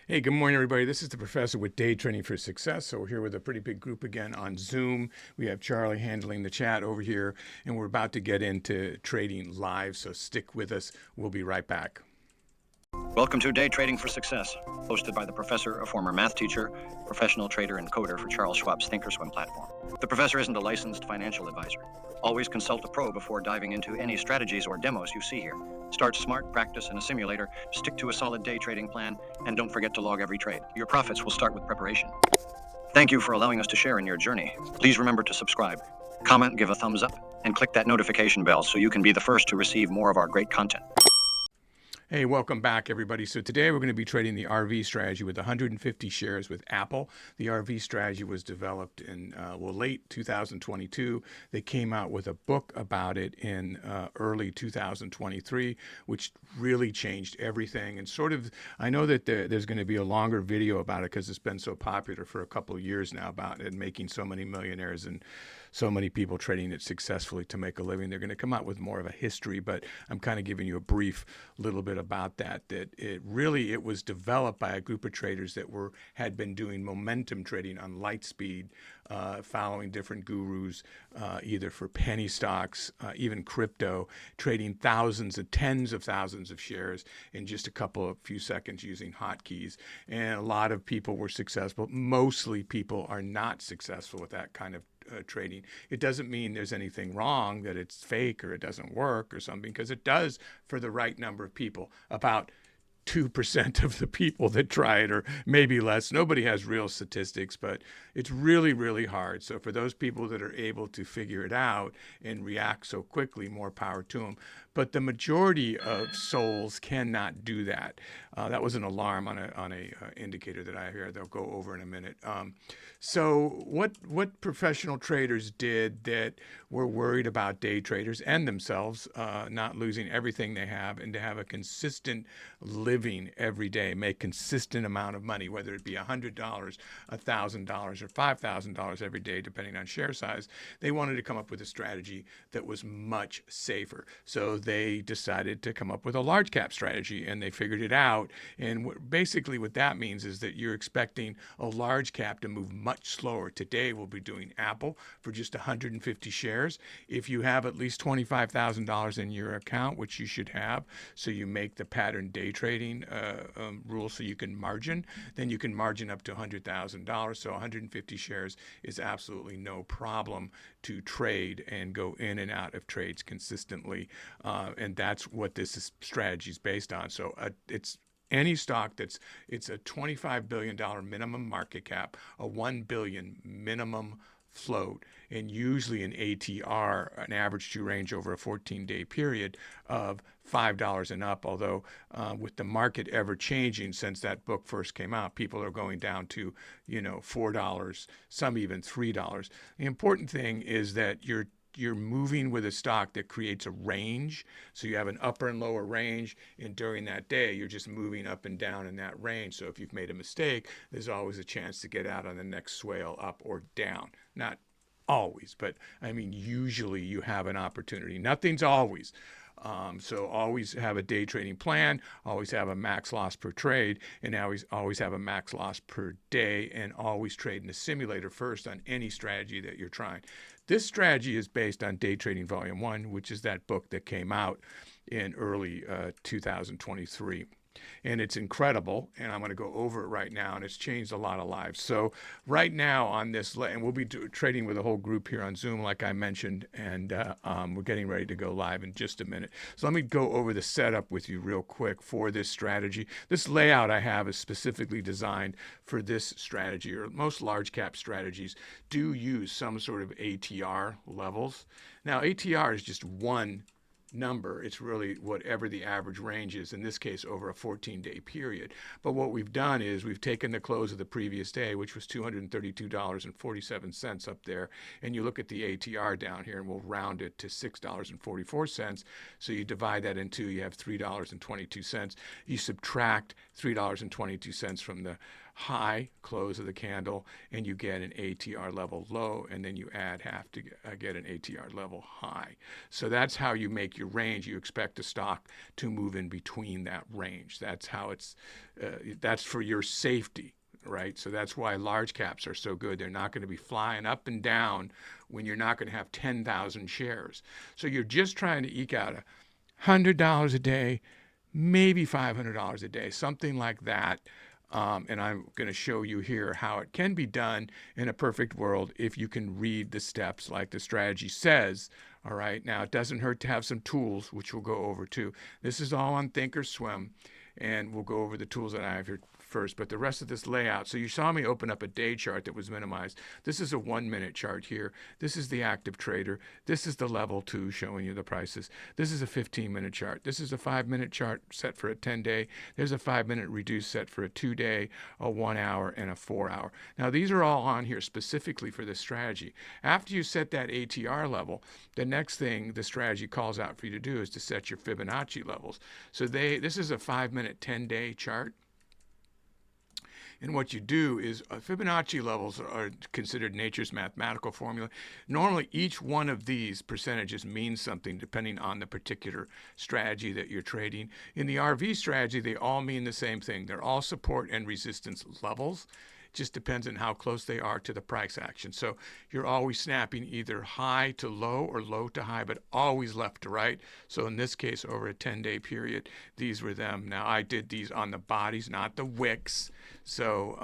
Hey, good morning, everybody. This is the professor with Day Trading for Success. So we're here with a pretty big group again on Zoom. We have Charlie handling the chat over here, and we're about to get into trading live. So stick with us. We'll be right back. Welcome to Day Trading for Success, hosted by the professor, a former math teacher, professional trader, and coder for Charles Schwab's Thinkorswim platform. The professor isn't a licensed financial advisor. Always consult a pro before diving into any strategies or demos you see here. Start smart, practice in a simulator, stick to a solid day trading plan, and don't forget to log every trade. Your profits will start with preparation. Thank you for allowing us to share in your journey. Please remember to subscribe, comment, give a thumbs up, and click that notification bell so you can be the first to receive more of our great content. Hey, welcome back, everybody. So today we're going to be trading the RV strategy with 150 shares with Apple. The RV strategy was developed in late 2022. They came out with a book about it in early 2023, which really changed everything. And sort of, I know that there's going to be a longer video about it because it's been so popular for a couple of years now about it, making so many millionaires and so many people trading it successfully to make a living. They're going to come out with more of a history, but I'm kind of giving you a brief little bit about that it was developed by a group of traders that had been doing momentum trading on light speed, following different gurus, either for penny stocks, even crypto, trading thousands and tens of thousands of shares in just a few seconds using hotkeys. And a lot of people were successful. Mostly people are not successful with that kind of trading. It doesn't mean there's anything wrong, that it's fake or it doesn't work or something, because it does for the right number of people. About 2% of the people that try it, or maybe less. Nobody has real statistics, but it's really, really hard. So for those people that are able to figure it out and react so quickly, more power to them. But the majority of souls cannot do that. That was an alarm on a indicator that I hear. They'll go over in a minute. So what professional traders did that were worried about day traders and themselves not losing everything they have, and to have a consistent living every day, make consistent amount of money, whether it be $100, $1,000, or $5,000 every day, depending on share size. They wanted to come up with a strategy that was much safer. So they decided to come up with a large cap strategy, and they figured it out. And basically what that means is that you're expecting a large cap to move much slower. Today we'll be doing Apple for just 150 shares. If you have at least $25,000 in your account, which you should have, so you make the pattern day trading rule so you can margin, then you can margin up to $100,000. So 150 shares is absolutely no problem to trade and go in and out of trades consistently. And that's what this strategy is based on. So it's any stock it's a $25 billion minimum market cap, a $1 billion minimum float, and usually an ATR, an average true range over a 14-day period, of $5 and up. Although with the market ever changing since that book first came out, people are going down to $4, some even $3. The important thing is that you're moving with a stock that creates a range. So you have an upper and lower range, and during that day, you're just moving up and down in that range. So if you've made a mistake, there's always a chance to get out on the next swale, up or down. Not always, but I mean, usually you have an opportunity. Nothing's always. So always have a day trading plan, always have a max loss per trade, and always have a max loss per day, and always trade in a simulator first on any strategy that you're trying. This strategy is based on Day Trading Volume 1, which is that book that came out in early 2023. And it's incredible, and I'm going to go over it right now, and it's changed a lot of lives. So right now on this, and we'll be trading with a whole group here on Zoom, like I mentioned, and we're getting ready to go live in just a minute. So let me go over the setup with you real quick for this strategy. This layout I have is specifically designed for this strategy, or most large cap strategies do use some sort of ATR levels. Now, ATR is just one number. It's really whatever the average range is, in this case over a 14-day period. But what we've done is we've taken the close of the previous day, which was $232.47 up there, and you look at the ATR down here, and we'll round it to $6.44. So you divide that in two, you have $3.22. You subtract $3.22 from the high close of the candle, and you get an ATR level low, and then you add half to get an ATR level high. So that's how you make your your range, you expect the stock to move in between that range. That's how that's for your safety, right? So that's why large caps are so good. They're not going to be flying up and down when you're not going to have 10,000 shares. So you're just trying to eke out $100 a day, maybe $500 a day, something like that. And I'm going to show you here how it can be done in a perfect world if you can read the steps like the strategy says. All right. Now, it doesn't hurt to have some tools, which we'll go over too. This is all on Thinkorswim, and we'll go over the tools that I have here first, but the rest of this layout. So you saw me open up a day chart that was minimized. This is a 1 minute chart here. This is the active trader. This is the level 2 showing you the prices. This is a 15-minute chart. This is a 5-minute chart set for a 10-day. There's a 5-minute reduced set for a 2-day, a 1 hour, and a 4 hour. Now these are all on here specifically for this strategy. After you set that ATR level, the next thing the strategy calls out for you to do is to set your Fibonacci levels. So this is a 5-minute, 10-day chart. And what you do is Fibonacci levels are considered nature's mathematical formula. Normally, each one of these percentages means something depending on the particular strategy that you're trading. In the RV strategy, they all mean the same thing. They're all support and resistance levels. Just depends on how close they are to the price action. So you're always snapping either high to low or low to high, but always left to right. So in this case, over a 10-day period, these were them. Now I did these on the bodies, not the wicks. So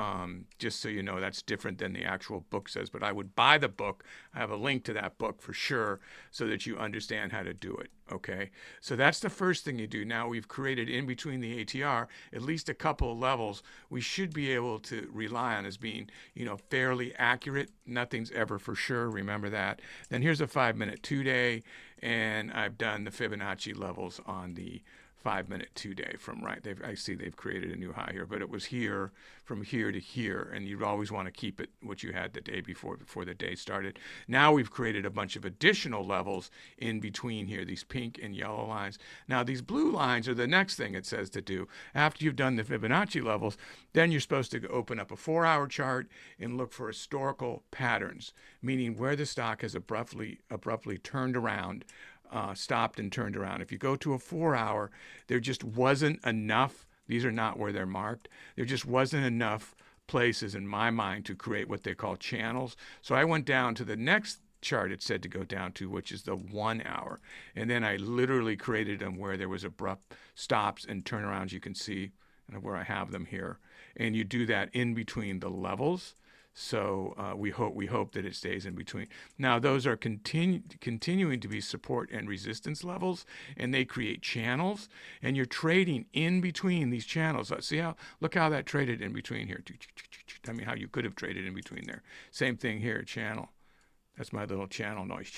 just so you know, that's different than the actual book says, but I would buy the book. I have a link to that book for sure so that you understand how to do it. Okay, so that's the first thing you do. Now we've created in between the ATR at least a couple of levels we should be able to rely on as being, fairly accurate. Nothing's ever for sure. Remember that. Then here's a 5-minute 2-day, and I've done the Fibonacci levels on the 5-minute 2-day from right. I see they've created a new high here, but it was here from here to here, and you'd always want to keep it what you had the day before the day started. Now we've created a bunch of additional levels in between here, these pink and yellow lines. Now these blue lines are the next thing it says to do. After you've done the Fibonacci levels, then you're supposed to open up a 4-hour chart and look for historical patterns, meaning where the stock has abruptly turned around, stopped and turned around. If you go to a 4-hour, there just wasn't enough. These are not where they're marked. There just wasn't enough places in my mind to create what they call channels. So I went down to the next chart it said to go down to, which is the 1 hour. And then I literally created them where there was abrupt stops and turnarounds. You can see where I have them here. And you do that in between the levels. So we hope that it stays in between. Now those are continuing to be support and resistance levels, and they create channels, and you're trading in between these channels. Look how that traded in between here. I mean, how you could have traded in between there. Same thing here, channel. That's my little channel noise.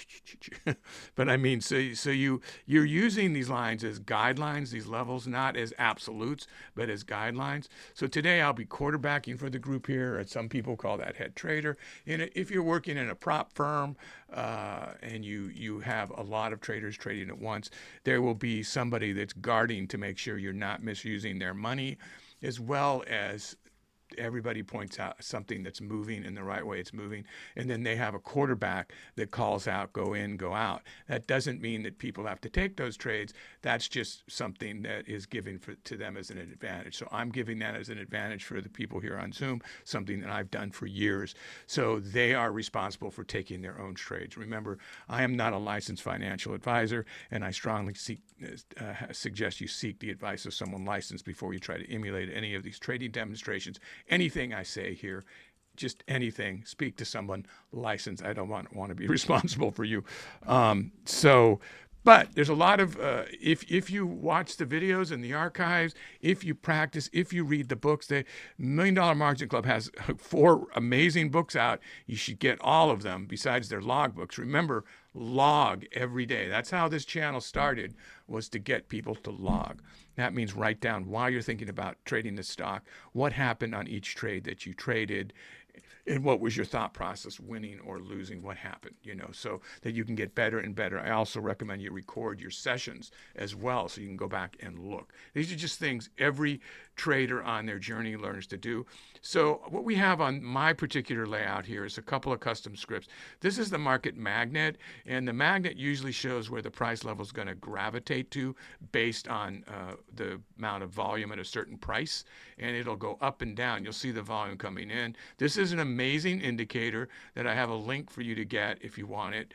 But I mean, so you're using these lines as guidelines, these levels, not as absolutes, but as guidelines. So today I'll be quarterbacking for the group here, or some people call that head trader. And if you're working in a prop firm and you have a lot of traders trading at once, there will be somebody that's guarding to make sure you're not misusing their money, as well as everybody points out something that's moving in the right way it's moving, and then they have a quarterback that calls out, go in, go out. That doesn't mean that people have to take those trades. That's just something that is given to them as an advantage. So I'm giving that as an advantage for the people here on Zoom, something that I've done for years. So they are responsible for taking their own trades. Remember, I am not a licensed financial advisor, and I strongly suggest you seek the advice of someone licensed before you try to emulate any of these trading demonstrations. Anything I say here, just anything, speak to someone licensed. I don't want to be responsible for you. But there's a lot of, if you watch the videos in the archives, if you practice, if you read the books, the $1 Million Margin Club has 4 amazing books out. You should get all of them besides their logbooks. Remember, log every day. That's how this channel started, was to get people to log. That means write down while you're thinking about trading the stock, what happened on each trade that you traded. And what was your thought process, winning or losing? What happened, so that you can get better and better. I also recommend you record your sessions as well so you can go back and look. These are just things every trader on their journey learns to do. So what we have on my particular layout here is a couple of custom scripts. This is the market magnet, and the magnet usually shows where the price level is going to gravitate to based on the amount of volume at a certain price, and it'll go up and down. You'll see the volume coming in. This is an amazing indicator that I have a link for you to get if you want it.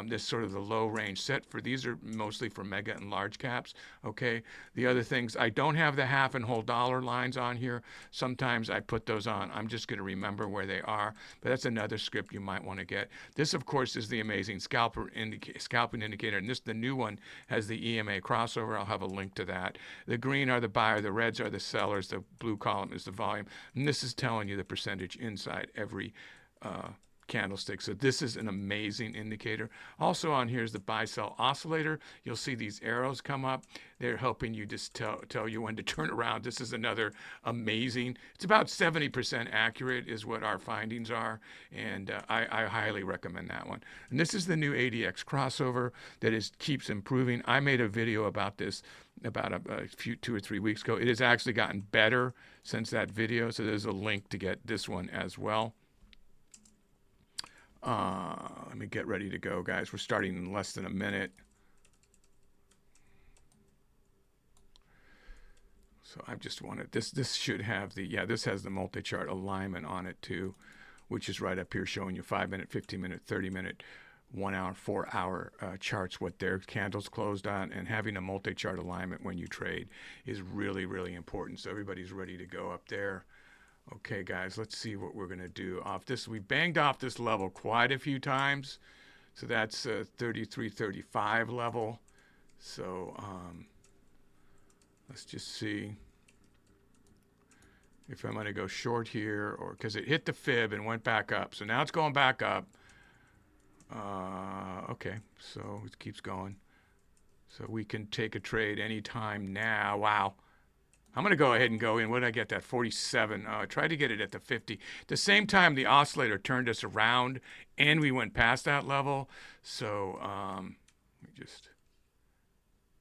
This sort of the low range set for these are mostly for mega and large caps. Okay. The other things, I don't have the half and whole dollar lines on here. Sometimes I put those on. I'm just going to remember where they are, but that's another script you might want to get. This, of course, is the amazing scalping indicator, and this, the new one, has the EMA crossover. I'll have a link to that. The green are the buyer, the reds are the sellers, the blue column is the volume, and this is telling you the percentage inside every candlestick. So this is an amazing indicator. Also on here is the buy sell oscillator. You'll see these arrows come up. They're helping you just tell you when to turn around. This is another amazing. It's about 70% accurate is what our findings are, and I highly recommend that one. And this is the new ADX crossover that keeps improving. I made a video about this about a few 2 or 3 weeks ago. It has actually gotten better since that video, so there's a link to get this one as well. Let me get ready to go, guys. We're starting in less than a minute. So I just wanted this should have this has the multi-chart alignment on it too, which is right up here showing you 5-minute, 15-minute, 30-minute, 1 hour, 4 hour charts, what their candles closed on, and having a multi-chart alignment when you trade is really, really important. So everybody's ready to go up there. Okay, guys, let's see what we're going to do off this. We banged off this level quite a few times. So that's 33.35 level. So let's just see if I'm going to go short here, or because it hit the fib and went back up. So now it's going back up. Okay, so it keeps going. So we can take a trade anytime now. Wow. I'm going to go ahead and go in. What did I get that? 47. I tried to get it at the 50. At the same time, the oscillator turned us around, and we went past that level. So let me just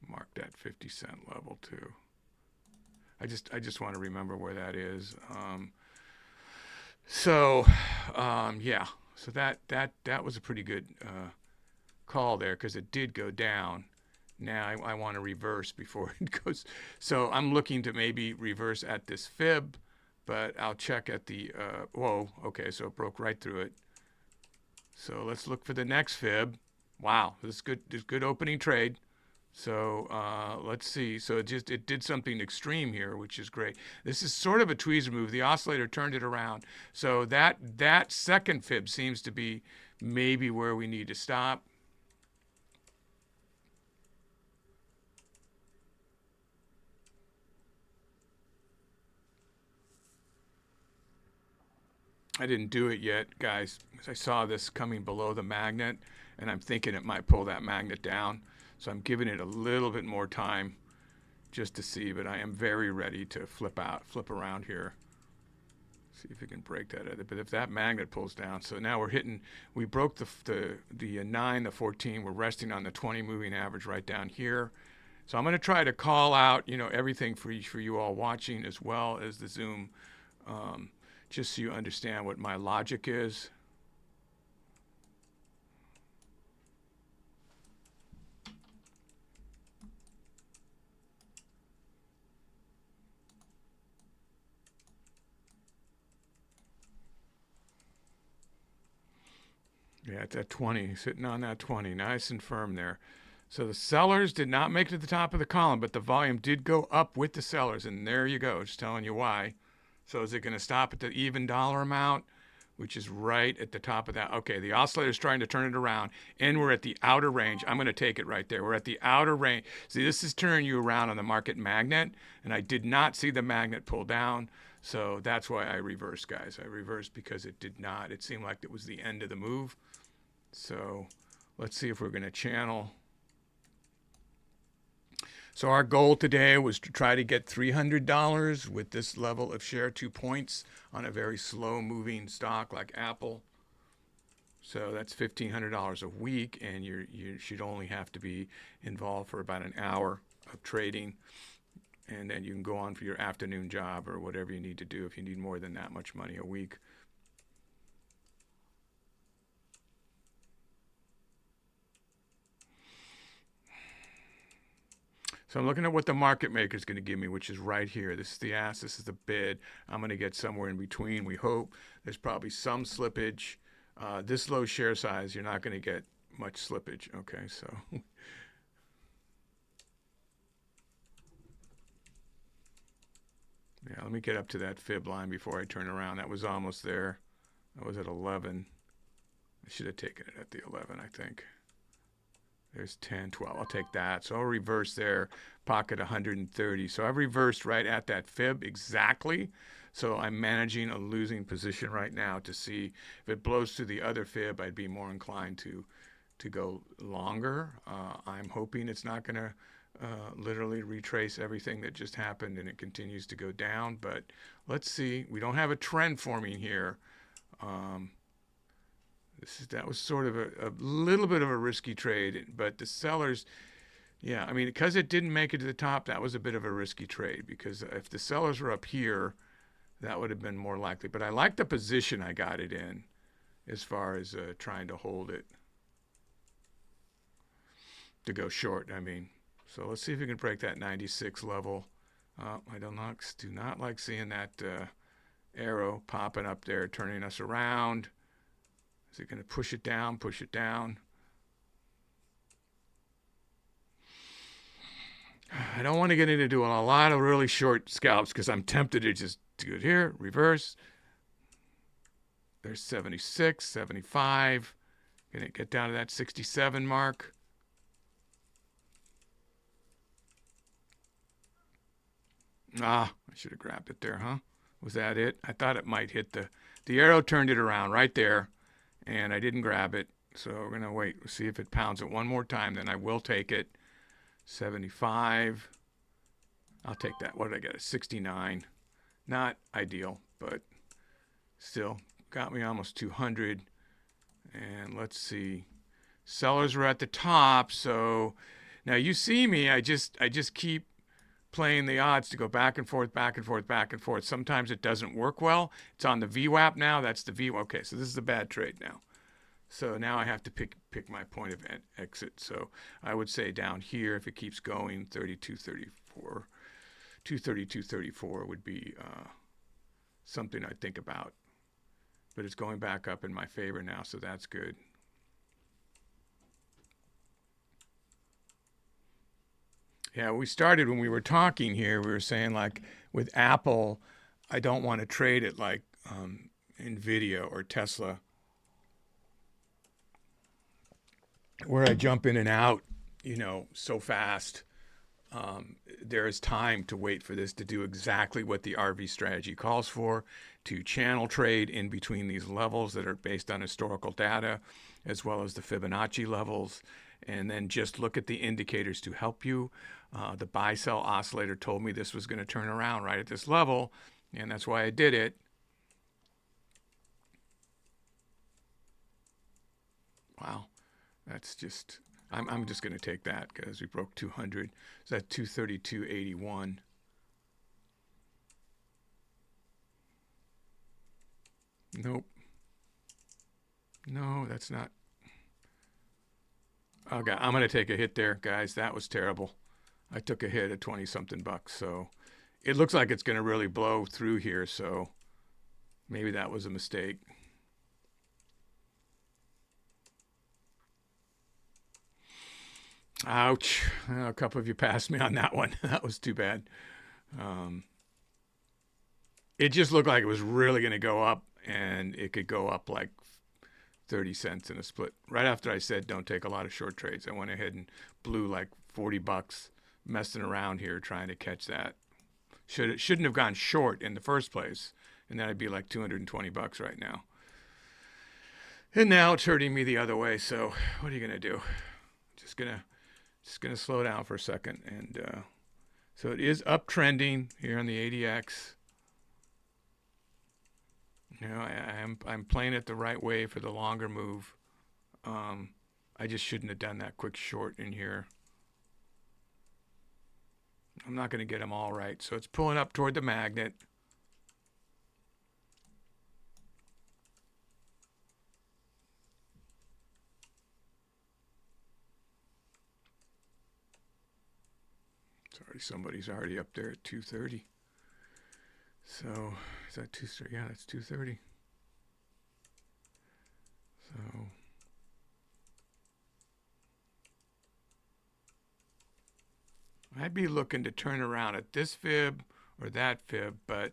mark that 50-cent level too. I just want to remember where that is. Yeah. So that was a pretty good call there, because it did go down. Now I want to reverse before it goes. So I'm looking to maybe reverse at this fib, but I'll check at the, whoa, okay, so it broke right through it. So let's look for the next fib. Wow, this is good. This is good opening trade. So let's see. So it did something extreme here, which is great. This is sort of a tweezer move. The oscillator turned it around. So that second fib seems to be maybe where we need to stop. I didn't do it yet, guys, because I saw this coming below the magnet, and I'm thinking it might pull that magnet down. So I'm giving it a little bit more time just to see, but I am very ready to flip around here. See if we can break that. But if that magnet pulls down, so now we broke the 9, the 14. We're resting on the 20 moving average right down here. So I'm going to try to call out, everything for you all watching, as well as the Zoom, just so you understand what my logic is. Yeah, it's at 20, sitting on that 20, nice and firm there. So the sellers did not make it to the top of the column, but the volume did go up with the sellers, and there you go, just telling you why. So is it going to stop at the even dollar amount, which is right at the top of that? Okay, the oscillator is trying to turn it around, and we're at the outer range. I'm going to take it right there. We're at the outer range. See, this is turning you around on the market magnet, and I did not see the magnet pull down. So that's why I reversed, guys. I reversed because it did not. It seemed like it was the end of the move. So let's see if we're going to channel. So our goal today was to try to get $300 with this level of share, 2 points on a very slow moving stock like Apple. So that's $1,500 a week, and you should only have to be involved for about an hour of trading, and then you can go on for your afternoon job or whatever you need to do if you need more than that much money a week. So I'm looking at what the market maker is going to give me, which is right here. This is the ask, this is the bid. I'm going to get somewhere in between, we hope. There's probably some slippage. This low share size, you're not going to get much slippage. Okay, so yeah, let me get up to that fib line before I turn around. That was almost there. That was at 11. I should have taken it at the 11, I think. There's 10, 12. I'll take that. So I'll reverse there, pocket 130. So I've reversed right at that fib exactly. So I'm managing a losing position right now to see if it blows through the other fib, I'd be more inclined to go longer. I'm hoping it's not going to literally retrace everything that just happened and it continues to go down. But let's see. We don't have a trend forming here. That was sort of a little bit of a risky trade, but the sellers, yeah, I mean, because it didn't make it to the top, that was a bit of a risky trade, because if the sellers were up here, that would have been more likely. But I like the position I got it in as far as trying to hold it to go short, I mean. So let's see if we can break that 96 level. I do not like seeing that arrow popping up there, turning us around. Is it going to push it down, push it down? I don't want to get into doing a lot of really short scalps because I'm tempted to just do it here, reverse. There's 76, 75. Going to get down to that 67 mark. Ah, I should have grabbed it there, huh? Was that it? I thought it might hit the arrow turned it around right there. And I didn't grab it, so we're going to wait. See if it pounds it one more time, then I will take it. 75. I'll take that. What did I get? A 69. Not ideal, but still got me almost 200. And let's see. Sellers were at the top, so now you see me. I just keep playing the odds to go back and forth, back and forth, back and forth. Sometimes it doesn't work well. It's on the VWAP now. That's the VWAP. Okay, so this is a bad trade now. So now I have to pick my point of exit. So I would say down here, if it keeps going, 32.34, 232.34 would be something I'd think about. But it's going back up in my favor now, so that's good. Yeah, we started when we were talking here, we were saying like with Apple, I don't want to trade it like NVIDIA or Tesla, where I jump in and out, so fast. There is time to wait for this to do exactly what the RV strategy calls for, to channel trade in between these levels that are based on historical data, as well as the Fibonacci levels, and then just look at the indicators to help you. The buy-sell oscillator told me this was going to turn around right at this level, and that's why I did it. Wow, that's just, I'm just going to take that because we broke 200. So that's 232.81. Nope. No, that's not. Okay, I'm going to take a hit there, guys. That was terrible. I took a hit at 20-something bucks. So it looks like it's going to really blow through here. So maybe that was a mistake. Ouch. A couple of you passed me on that one. That was too bad. It just looked like it was really going to go up, and it could go up like 30 cents in a split. Right after I said don't take a lot of short trades, I went ahead and blew like 40 bucks messing around here trying to catch that. Shouldn't have gone short in the first place, and then I'd be like 220 bucks right now. And now it's hurting me the other way, so what are you going to do? Just going to Just going to slow down for a second. And so it is uptrending here on the ADX. You know, I'm playing it the right way for the longer move. I just shouldn't have done that quick short in here. I'm not going to get them all right. So it's pulling up toward the magnet. Sorry, somebody's already up there at 230. So is that 230? Yeah, that's 230. So I'd be looking to turn around at this fib or that fib, but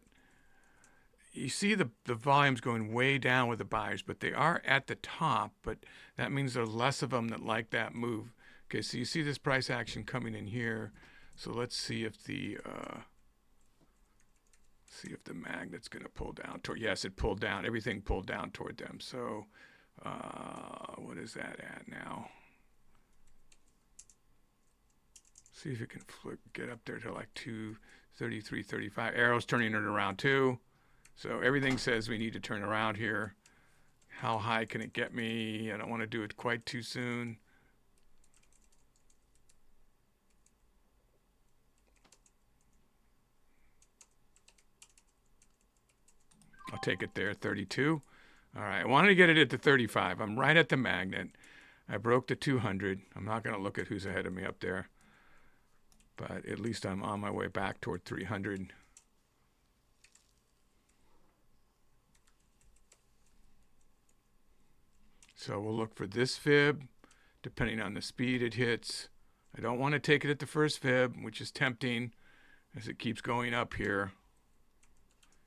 you see the volume's going way down with the buyers, but they are at the top, but that means there's less of them that like that move. Okay, so you see this price action coming in here. So let's see if the magnet's going to pull down toward. Yes, it pulled down. Everything pulled down toward them. So what is that at now? See if it can get up there to like 233, 35. Arrow's turning it around too. So everything says we need to turn around here. How high can it get me? I don't want to do it quite too soon. I'll take it there, 32. All right, I wanted to get it at the 35. I'm right at the magnet. I broke the 200. I'm not going to look at who's ahead of me up there. But at least I'm on my way back toward 300. So we'll look for this fib, depending on the speed it hits. I don't want to take it at the first fib, which is tempting as it keeps going up here.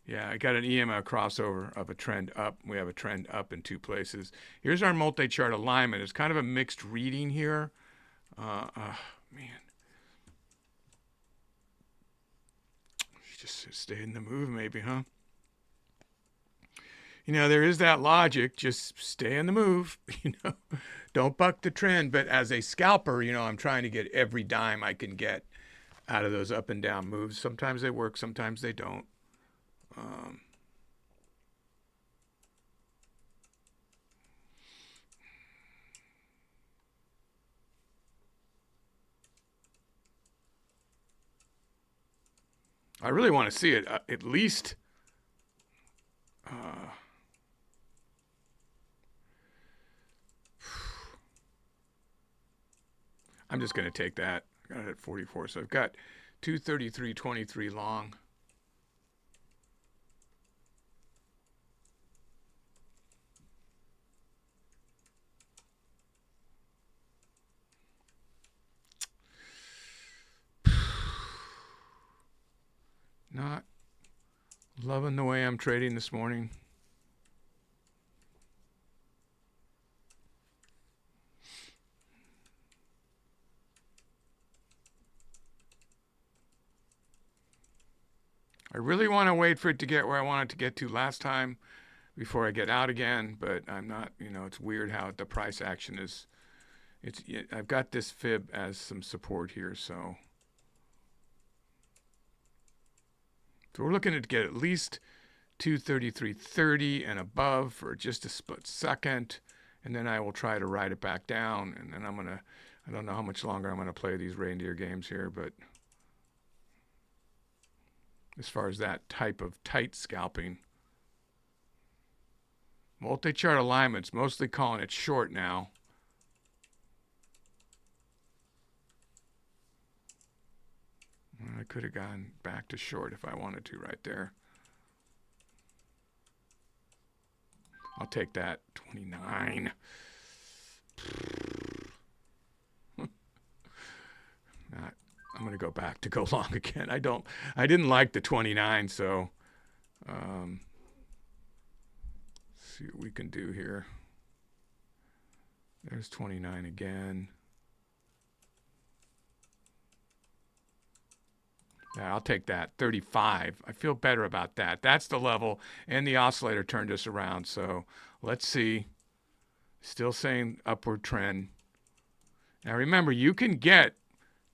Yeah, I got an EMA crossover of a trend up. We have a trend up in two places. Here's our multi-chart alignment. It's kind of a mixed reading here. Man. Just stay in the move maybe, huh? You know, there is that logic. Just stay in the move, you know. Don't buck the trend. But as a scalper, you know, I'm trying to get every dime I can get out of those up and down moves. Sometimes they work, sometimes they don't. I really want to see it at least. I'm just going to take that. I got it at 44. So I've got 233.23 long. Not loving the way I'm trading this morning. I really want to wait for it to get where I want it to get to last time before I get out again, but I'm not, you know, it's weird how the price action is. I've got this fib as some support here, so we're looking to get at least 233.30 and above for just a split second, and then I will try to ride it back down, and then I don't know how much longer I'm going to play these reindeer games here, but as far as that type of tight scalping. Multi-chart alignments, mostly calling it short now. I could have gone back to short if I wanted to right there. I'll take that. 29. I'm going to go back to go long again. I didn't like the 29, so see what we can do here. There's 29 again. Yeah, I'll take that. 35. I feel better about that. That's the level, and the oscillator turned us around. So let's see. Still saying upward trend. Now remember, you can get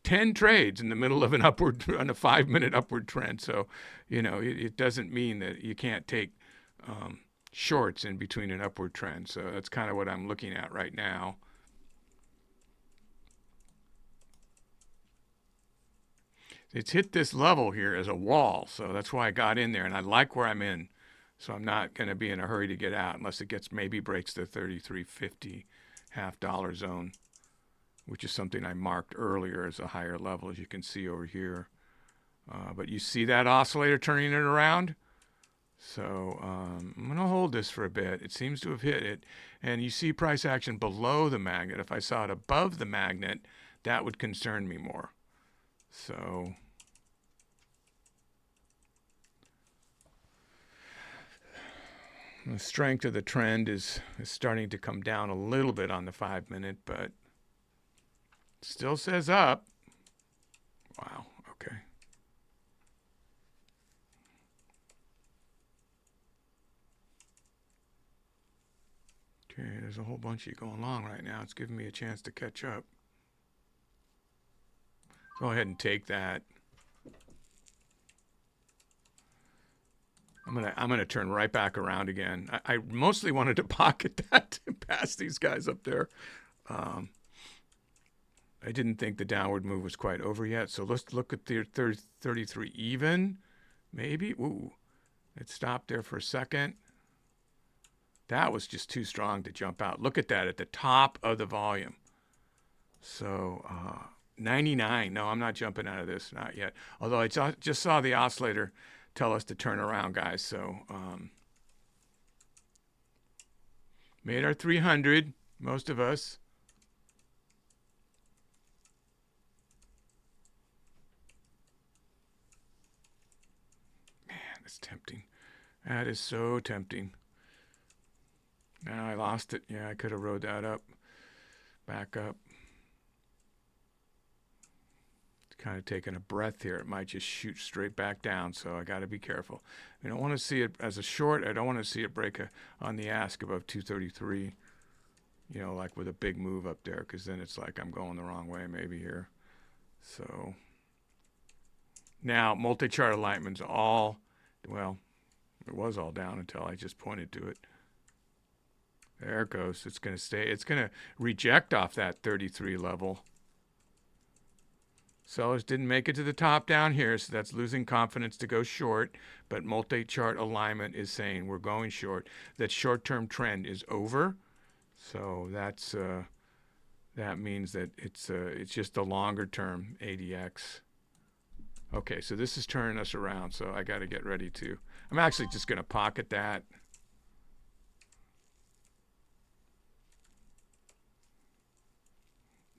10 trades in the middle of an upward, on a 5-minute upward trend. So, it doesn't mean that you can't take shorts in between an upward trend. So that's kind of what I'm looking at right now. It's hit this level here as a wall. So that's why I got in there, and I like where I'm in. So I'm not going to be in a hurry to get out unless it maybe breaks the 33.50 $0.50 zone, which is something I marked earlier as a higher level, as you can see over here. But you see that oscillator turning it around? So I'm going to hold this for a bit. It seems to have hit it. And you see price action below the magnet. If I saw it above the magnet, that would concern me more. So the strength of the trend is starting to come down a little bit on the 5-minute, but still says up. Wow, okay. Okay, there's a whole bunch of you going long right now. It's giving me a chance to catch up. Go ahead and take that. I'm gonna turn right back around again. I mostly wanted to pocket that and pass these guys up there. I didn't think the downward move was quite over yet. So let's look at the 33 even, maybe. Ooh, it stopped there for a second. That was just too strong to jump out. Look at that at the top of the volume. So 99. No, I'm not jumping out of this, not yet. Although I just saw the oscillator tell us to turn around, guys. So made our 300, most of us. Man, that's tempting. That is so tempting. Now I lost it. Yeah, I could have rode that up, back up. Kind of taking a breath here. It might just shoot straight back down, so I got to be careful. I don't want to see it as a short. I don't want to see it break on the ask above 233, like with a big move up there, because then it's like I'm going the wrong way maybe here. So now multi-chart alignment's all, well, it was all down until I just pointed to it. There it goes. It's going to stay. It's going to reject off that 33 level. Sellers didn't make it to the top down here, so that's losing confidence to go short. But multi-chart alignment is saying we're going short. That short-term trend is over. So that's that means that it's just a longer-term ADX. Okay, so this is turning us around. So I got to get ready to. I'm actually just going to pocket that.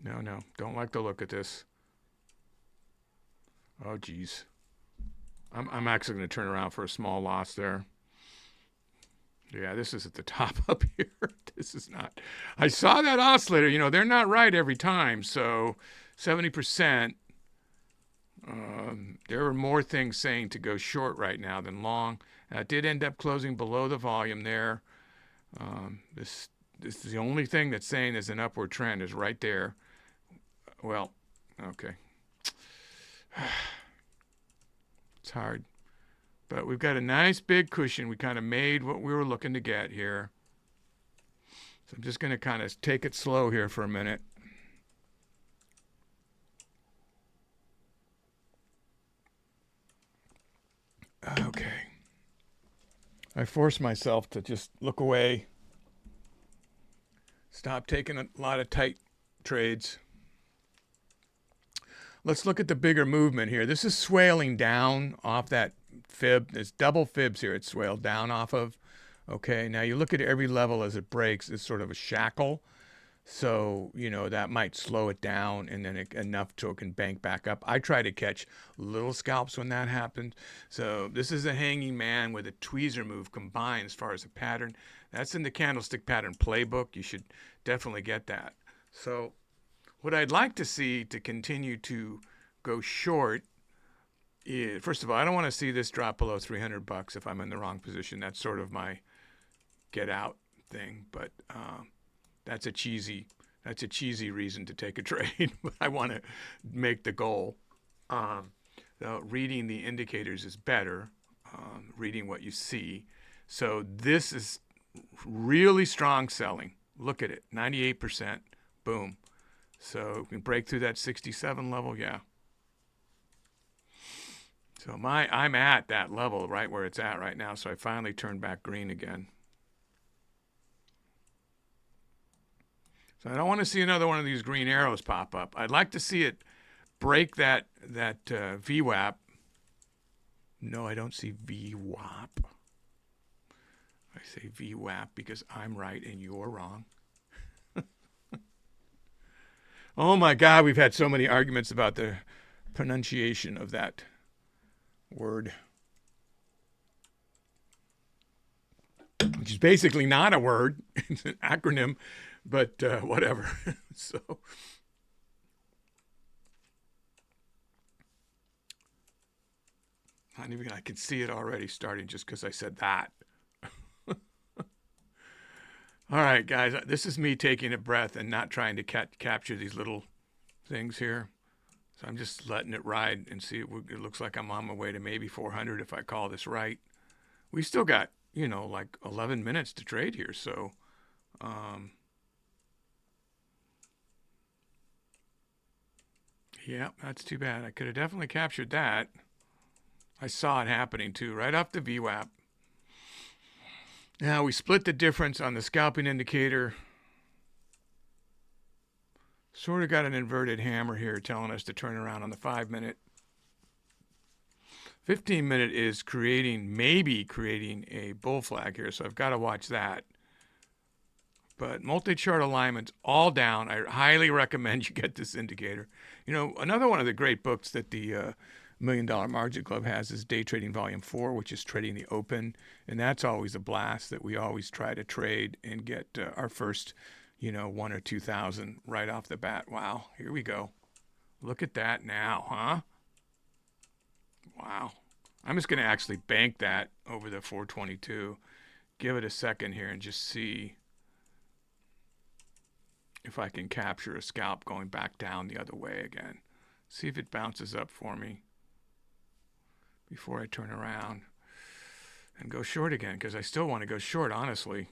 No, don't like the look at this. Oh, geez. I'm actually going to turn around for a small loss there. Yeah, this is at the top up here. This is not. I saw that oscillator. They're not right every time. So 70%. There were more things saying to go short right now than long. It did end up closing below the volume there. This is the only thing that's saying there's an upward trend is right there. Well, okay. It's hard. But we've got a nice big cushion. We kind of made what we were looking to get here. So I'm just going to kind of take it slow here for a minute. Okay. I forced myself to just look away. Stop taking a lot of tight trades. Let's look at the bigger movement here. This is swaling down off that fib. There's double fibs here. It's swaled down off of. Okay, now you look at every level as it breaks. It's sort of a shackle. So, that might slow it down and then enough so it can bank back up. I try to catch little scalps when that happens. So this is a hanging man with a tweezer move combined as far as a pattern. That's in the candlestick pattern playbook. You should definitely get that. So what I'd like to see to continue to go short is, first of all, I don't want to see this drop below $300 if I'm in the wrong position. That's sort of my get out thing, but that's a cheesy That's a cheesy reason to take a trade, but I want to make the goal. Reading the indicators is better, reading what you see. So this is really strong selling. Look at it, 98%, boom. So we can break through that 67 level, yeah. So I'm at that level right where it's at right now, so I finally turned back green again. So I don't want to see another one of these green arrows pop up. I'd like to see it break that VWAP. No, I don't see VWAP. I say VWAP because I'm right and you're wrong. Oh my God, we've had so many arguments about the pronunciation of that word, which is basically not a word. It's an acronym, but whatever. So not even I can see it already starting just because I said that. All right, guys, this is me taking a breath and not trying to capture these little things here. So I'm just letting it ride and see. It looks like I'm on my way to maybe 400 if I call this right. We still got, like 11 minutes to trade here. So, yeah, that's too bad. I could have definitely captured that. I saw it happening too, right off the VWAP. Now we split the difference on the scalping indicator. Sort of got an inverted hammer here telling us to turn around on the 5-minute. 15-minute is maybe creating a bull flag here, so I've got to watch that. But multi-chart alignments all down. I highly recommend you get this indicator. Another one of the great books that the $1 Million Margin Club has is Day Trading Volume 4, which is Trading the Open. And that's always a blast that we always try to trade and get our first, 1 or 2,000 right off the bat. Wow, here we go. Look at that now, huh? Wow. I'm just going to actually bank that over the 422. Give it a second here and just see if I can capture a scalp going back down the other way again. See if it bounces up for me before I turn around and go short again, because I still want to go short, honestly.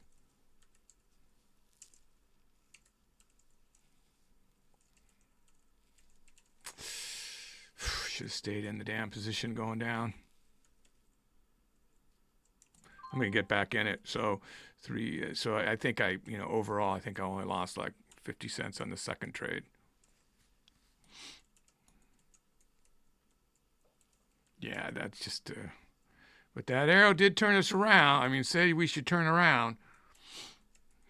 Should have stayed in the damn position going down. I'm going to get back in it. So I think overall, I think I only lost like 50 cents on the second trade. Yeah, that's just, but that arrow did turn us around. I mean, say we should turn around.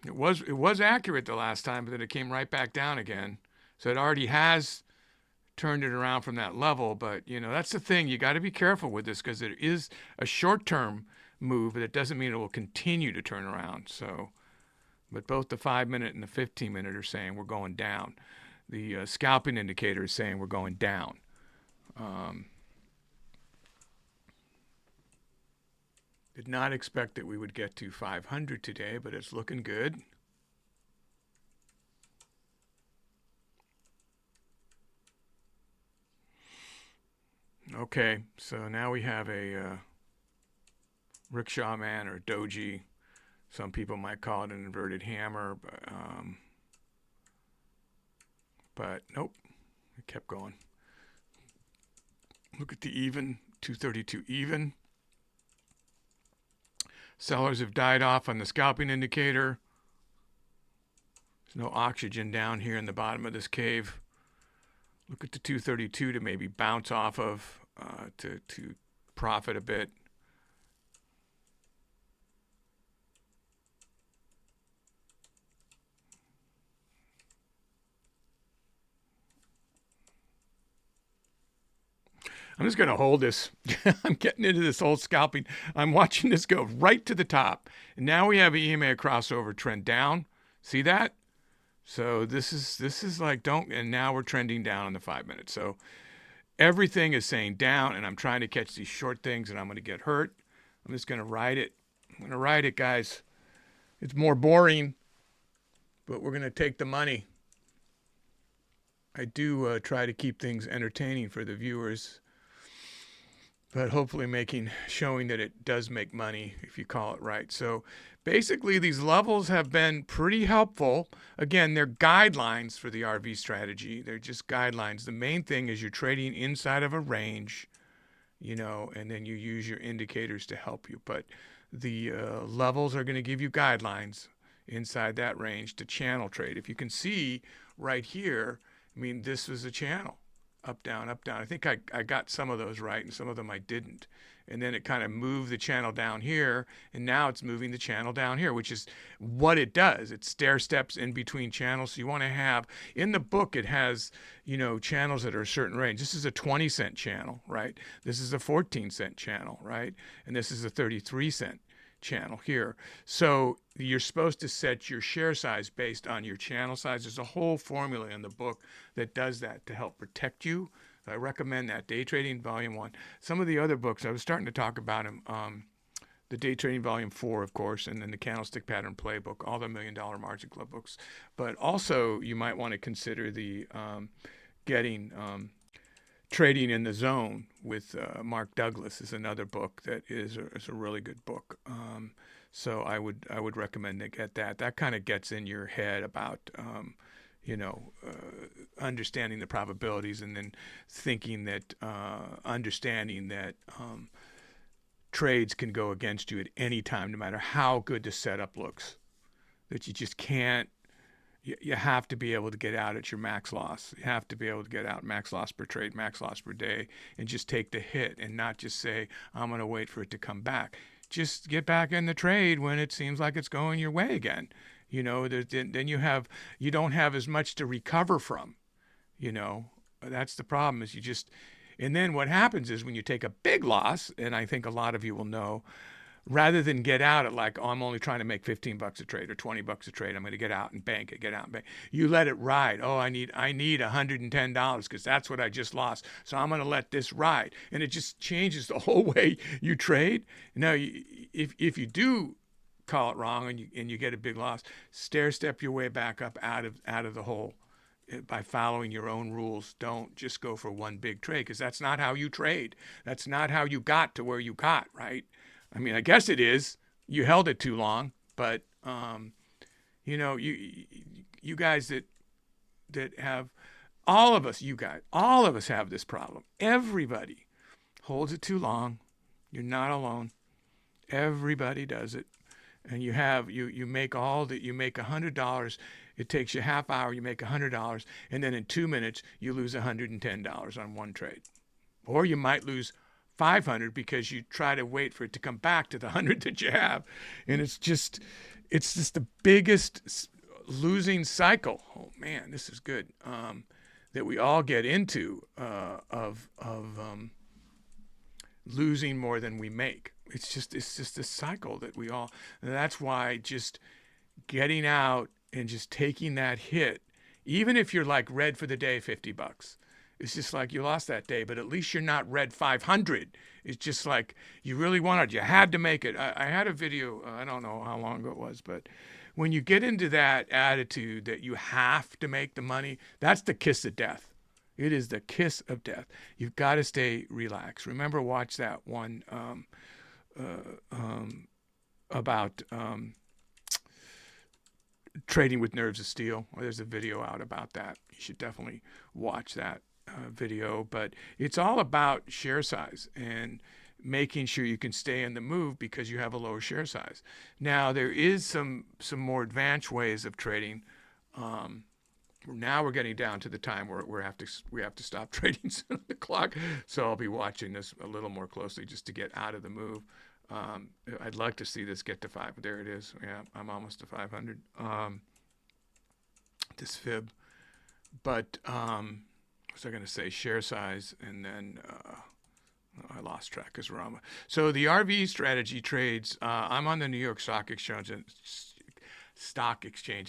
It was accurate the last time, but then it came right back down again. So it already has turned it around from that level. But, that's the thing. You got to be careful with this because it is a short-term move, but it doesn't mean it will continue to turn around. So, but both the 5-minute and the 15-minute are saying we're going down. The scalping indicator is saying we're going down. Did not expect that we would get to 500 today, but it's looking good. Okay, so now we have a rickshaw man or doji. Some people might call it an inverted hammer, but nope, it kept going. Look at the even, 232 even. Sellers have died off on the scalping indicator. There's no oxygen down here in the bottom of this cave. Look at the 232 to maybe bounce off of to profit a bit. I'm just going to hold this. I'm getting into this whole scalping. I'm watching this go right to the top. And now we have an EMA crossover trend down. See that? So this is like and now we're trending down on the 5-minute. So everything is saying down, and I'm trying to catch these short things, and I'm going to get hurt. I'm just going to ride it. I'm going to ride it, guys. It's more boring, but we're going to take the money. I do try to keep things entertaining for the viewers, but hopefully showing that it does make money if you call it right. So basically these levels have been pretty helpful. Again, they're guidelines for the RV strategy. They're just guidelines. The main thing is you're trading inside of a range, and then you use your indicators to help you. But the levels are going to give you guidelines inside that range to channel trade. If you can see right here, I mean, this was a channel, up, down, up, down. I think I got some of those right, and some of them I didn't. And then it kind of moved the channel down here, and now it's moving the channel down here, which is what it does. It stair steps in between channels. So you want to have, in the book, it has, channels that are a certain range. This is a 20-cent channel, right? This is a 14-cent channel, right? And this is a 33-cent channel here. So you're supposed to set your share size based on your channel size. There's a whole formula in the book that does that to help protect you. I recommend that. Day Trading Volume 1. Some of the other books, I was starting to talk about them. The Day Trading Volume 4, of course, and then the Candlestick Pattern Playbook, all the $1 Million Margin Club books. But also, you might want to consider the getting Trading in the Zone with Mark Douglas is another book that is a really good book. So I would recommend to get that. That kind of gets in your head about understanding the probabilities, and then thinking that understanding that trades can go against you at any time, no matter how good the setup looks. That you just can't. You have to be able to get out at your max loss. You have to be able to get out max loss per trade, max loss per day, and just take the hit and not just say, I'm going to wait for it to come back. Just get back in the trade when it seems like it's going your way again. Then you don't have as much to recover from. That's the problem, is and then what happens is when you take a big loss, and I think a lot of you will know, rather than get out at like, oh, I'm only trying to make $15 a trade or $20 a trade, I'm going to get out and bank it, You let it ride. Oh, I need $110 because that's what I just lost. So I'm going to let this ride. And it just changes the whole way you trade. Now, if you do call it wrong and you get a big loss, stair step your way back up out of the hole by following your own rules. Don't just go for one big trade, because that's not how you trade. That's not how you got to where you got, right? I mean, I guess it is. You held it too long, but you guys that have, all of us have this problem. Everybody holds it too long. You're not alone. Everybody does it. And you make $100. It takes you half hour. You make $100, and then in 2 minutes you lose $110 on one trade, or you might lose 500 because you try to wait for it to come back to the 100 that you have, and it's just the biggest losing cycle. Oh man, this is good. That we all get into of losing more than we make. It's just this cycle that we all. And that's why just getting out and just taking that hit, even if you're like red for the day, $50. It's just like you lost that day, but at least you're not red 500. It's just like you really wanted. You had to make it. I had a video, I don't know how long ago it was, but when you get into that attitude that you have to make the money, that's the kiss of death. It is the kiss of death. You've got to stay relaxed. Remember, watch that one about trading with nerves of steel. There's a video out about that. You should definitely watch that video. But it's all about share size and making sure you can stay in the move because you have a lower share size. Now, there is some more advanced ways of trading. Now we're getting down to the time where we have to stop trading the clock. So I'll be watching this a little more closely just to get out of the move. I'd like to see this get to 5. There it is. Yeah, I'm almost to 500. This fib. But what was I going to say? Share size, and then I lost track because Rama. So the RV strategy trades. I'm on the New York Stock Exchange in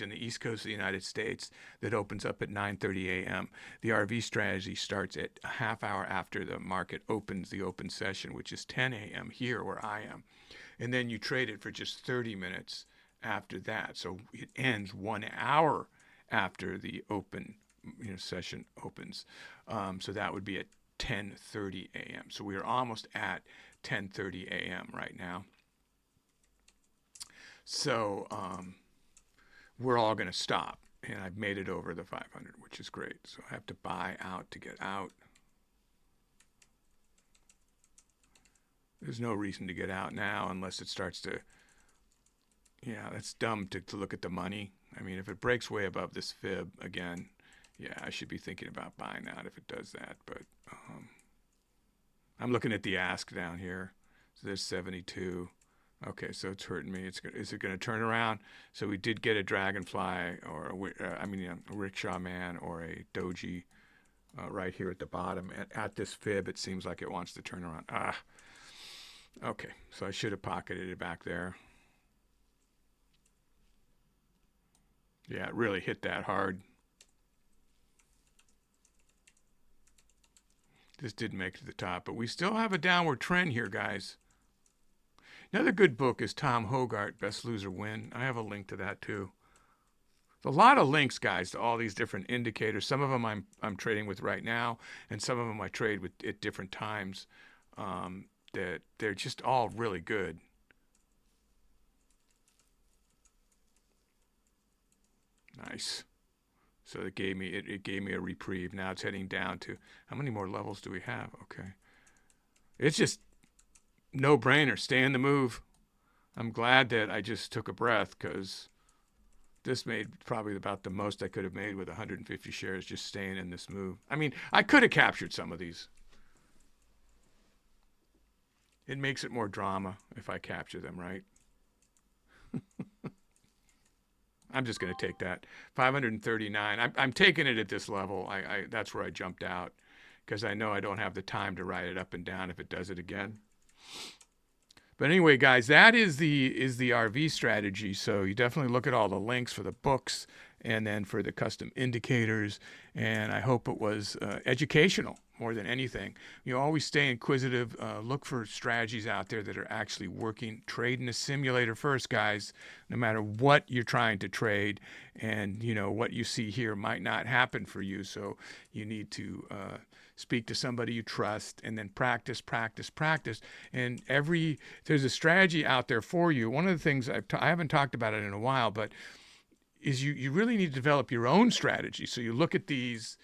the East Coast of the United States that opens up at 9:30 a.m. The RV strategy starts at a half hour after the market opens the open session, which is 10 a.m. here where I am. And then you trade it for just 30 minutes after that. So it ends 1 hour after the open session opens. So that would be at 10:30 a.m. So we are almost at 10:30 a.m. right now. So we're all going to stop. And I've made it over the 500, which is great. So I have to buy out to get out. There's no reason to get out now unless it starts to, yeah, that's dumb to look at the money. I mean, if it breaks way above this fib again, yeah, I should be thinking about buying out if it does that. But I'm looking at the ask down here. So there's 72. Okay, so it's hurting me. Is it going to turn around? So we did get a dragonfly, or a rickshaw man, or a doji right here at the bottom. At this fib, it seems like it wants to turn around. Okay, so I should have pocketed it back there. Yeah, it really hit that hard. This didn't make it to the top, but we still have a downward trend here, guys. Another good book is Tom Hougaard, Best Loser Win. I have a link to that too. There's a lot of links, guys, to all these different indicators. Some of them I'm trading with right now, and some of them I trade with at different times. That they're just all really good. Nice. So it gave me a reprieve. Now it's heading down to, how many more levels do we have? Okay. It's just no brainer. Stay in the move. I'm glad that I just took a breath, because this made probably about the most I could have made with 150 shares just staying in this move. I mean, I could have captured some of these. It makes it more drama if I capture them, right? I'm just going to take that. 539. I'm taking it at this level. That's where I jumped out, because I know I don't have the time to ride it up and down if it does it again. But anyway, guys, that is the RV strategy. So you definitely look at all the links for the books and then for the custom indicators. And I hope it was educational more than anything. You always stay inquisitive. Look for strategies out there that are actually working. Trade in a simulator first, guys, no matter what you're trying to trade. And, what you see here might not happen for you. So you need to speak to somebody you trust, and then practice. And there's a strategy out there for you. One of the things I haven't talked about it in a while, but is you really need to develop your own strategy. So you look at these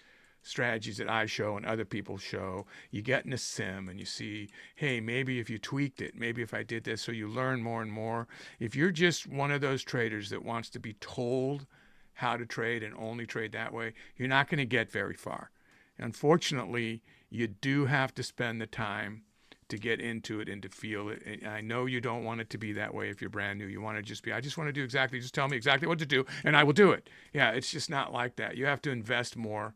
strategies that I show and other people show. You get in a sim and you see, hey, maybe if you tweaked it, maybe if I did this, so you learn more and more. If you're just one of those traders that wants to be told how to trade and only trade that way, you're not going to get very far. Unfortunately, you do have to spend the time to get into it and to feel it. And I know you don't want it to be that way if you're brand new. You want to just be, I just want to do exactly, just tell me exactly what to do and I will do it. Yeah, it's just not like that. You have to invest more.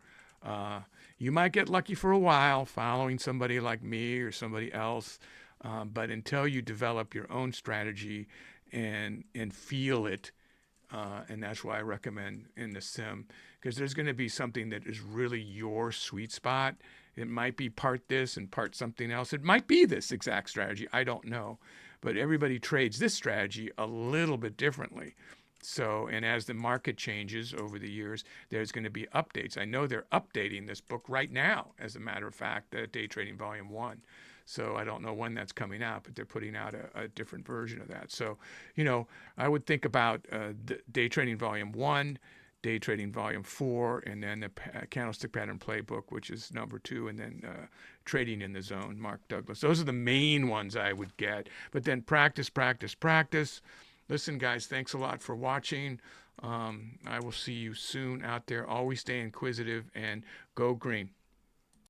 You might get lucky for a while following somebody like me or somebody else, but until you develop your own strategy and feel it, and that's why I recommend in the sim, because there's going to be something that is really your sweet spot. It might be part this and part something else. It might be this exact strategy. I don't know. But everybody trades this strategy a little bit differently. So, and as the market changes over the years, there's going to be updates. I know they're updating this book right now, as a matter of fact, Day Trading Volume 1. So I don't know when that's coming out, but they're putting out a different version of that. So, I would think about the Day Trading Volume 1, Day Trading Volume 4, and then the Candlestick Pattern Playbook, which is number 2, and then Trading in the Zone, Mark Douglas. Those are the main ones I would get. But then practice. Listen, guys, thanks a lot for watching. I will see you soon out there. Always stay inquisitive and go green.